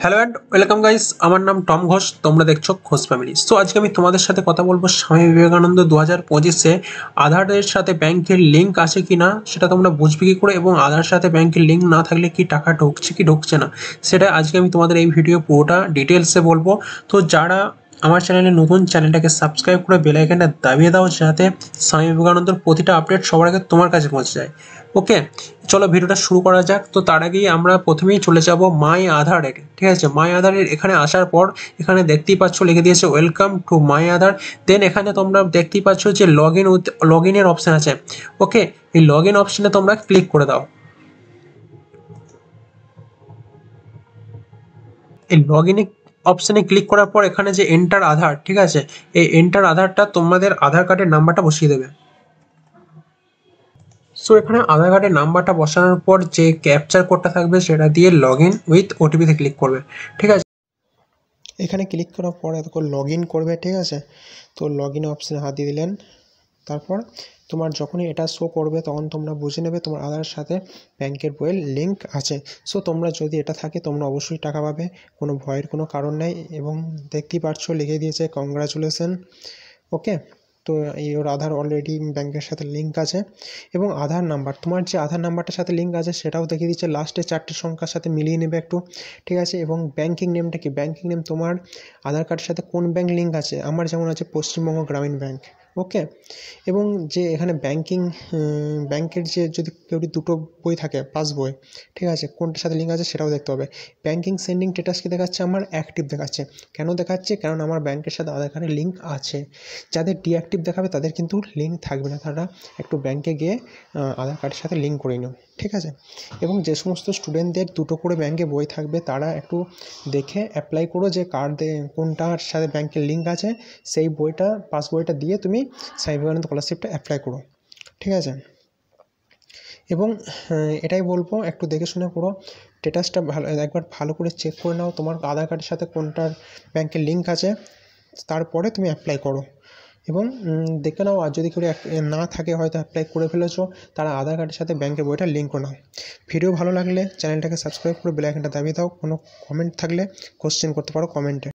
Hello and welcome guys, আমার নাম Tom Ghosh. তোমরা দেখছো ঘোষ ফ্যামিলি। তো আজকে আমি তোমাদের সাথে কথা বলবো স্বামী বিবেকানন্দ 2025-এ আধারের সাথে ব্যাংকের লিঙ্ক আছে কি না সেটা তোমরা বুঝবে কি করে, এবং আধার সাথে ব্যাংকের লিঙ্ক না থাকলে কি টাকা ঢুকছে কি ঢুকছে না সেটা আজকে আমি তোমাদের এই ভিডিও পুরোটা ডিটেলসে বলবো। তো যারা আমার চ্যানেলে নতুন, চ্যানেলটাকে সাবস্ক্রাইব করে বেল আইকনটা দাবিয়ে দাও যাতে স্বামী বিবেকানন্দর প্রতিটা আপডেট সবার আগে তোমার কাছে পৌঁছে যায়। ওকে, চলো ভিডিওটা শুরু করা যাক। তো তার আগেই আমরা প্রথমেই চলে যাব মাই আধারে। ঠিক আছে, মাই আধারের এখানে আসার পর এখানে দেখতেই পাচ্ছ লিখে দিয়েছে ওয়েলকাম টু মাই আধার। দেন এখানে তোমরা দেখতেই পাচ্ছ যে লগ ইনের অপশান আছে। ওকে, এই লগ ইন অপশানে তোমরা ক্লিক করে দাও। এই লগ ইনে অপশানে ক্লিক করার পর এখানে যে এন্টার আধার, ঠিক আছে, এই এন্টার আধারটা তোমাদের আধার কার্ডের নাম্বারটা বসিয়ে দেবে। সো এখানে আধার কার্ডের নাম্বারটা বসানোর পর যে ক্যাপচার কোডটা থাকবে সেটা দিয়ে লগ ইন উইথ ওটিপিতে ক্লিক করবে। ঠিক আছে, এখানে ক্লিক করার পর এতক্ষণ লগ ইন করবে। ঠিক আছে, তো লগ ইন অপশানে হাত দিয়ে দিলেন। তারপর তোমার যখনই এটা শো করবে তখন তোমরা বুঝে নেবে তোমার আধারের সাথে ব্যাংকের বইয়ের লিঙ্ক আছে। সো তোমরা যদি এটা থাকে তোমরা অবশ্যই টাকা পাবে, কোনো ভয়ের কোনো কারণ নেই। এবং দেখতেই পাচ্ছ লিখে দিয়েছে কংগ্রাচুলেশন। ওকে, তো এই ওর আধার অলরেডি ব্যাংকের সাথে লিঙ্ক আছে। এবং আধার নাম্বার, তোমার যে আধার নাম্বারটার সাথে লিঙ্ক আছে সেটাও দেখিয়ে দিচ্ছে, লাস্টে 4টে সংখ্যার সাথে মিলিয়ে নেবে একটু। ঠিক আছে, এবং ব্যাংকিং নেমটা কি, ব্যাংকিং নেম তোমার আধার কার্ডের সাথে কোন ব্যাংক লিঙ্ক আছে, আমার যেমন আছে পশ্চিমবঙ্গ গ্রামীণ ব্যাংক। ওকে, এবং যে এখানে ব্যাংকের যে যদি কেউ দুটো বই থাকে পাস বই, ঠিক আছে, কোনটার সাথে লিঙ্ক আছে সেটাও দেখতে হবে। ব্যাংকিং সেন্ডিং স্ট্যাটাস কি দেখাচ্ছে, আমার অ্যাক্টিভ দেখাচ্ছে। কেন দেখাচ্ছে, কারণ আমার ব্যাংকের সাথে আধার কার্ডের লিঙ্ক আছে। যাদের ডিঅ্যাক্টিভ দেখাবে তাদের কিন্তু লিঙ্ক থাকবে না, তারা একটু ব্যাংকে গিয়ে আধার কার্ডের সাথে লিঙ্ক করে নিও। ঠিক আছে, এবং যে সমস্ত স্টুডেন্টদের দুটো করে ব্যাংকে বই থাকবে তারা একটু দেখে অ্যাপ্লাই করো যে কোনটার সাথে ব্যাংকের লিঙ্ক আছে, সেই বইটা পাস বইটা দিয়ে তুমি স্বামী বিবেকানন্দ স্কলারশিপটা অ্যাপ্লাই করো। ঠিক আছে, এবং এটাই বলবো একটু দেখে শুনে করো। স্ট্যাটাসটা একবার ভালো করে চেক করে নাও তোমার আধার কার্ডের সাথে কোনটার ব্যাংকের লিঙ্ক আছে, তারপরে তুমি অ্যাপ্লাই করো। এবং দেখে নাও, আর যদি কেউ না থাকে, হয়তো অ্যাপ্লাই করে ফেলেছো, তারা আধার কার্ডের সাথে ব্যাংকের বইটা লিঙ্ক করে নাও। ভিডিও ভালো লাগলে চ্যানেলটাকে সাবস্ক্রাইব করে বেল আইকনটা দাবিয়ে দাও। কোনো কমেন্ট থাকলে কোশ্চেন করতে পারো কমেন্টে।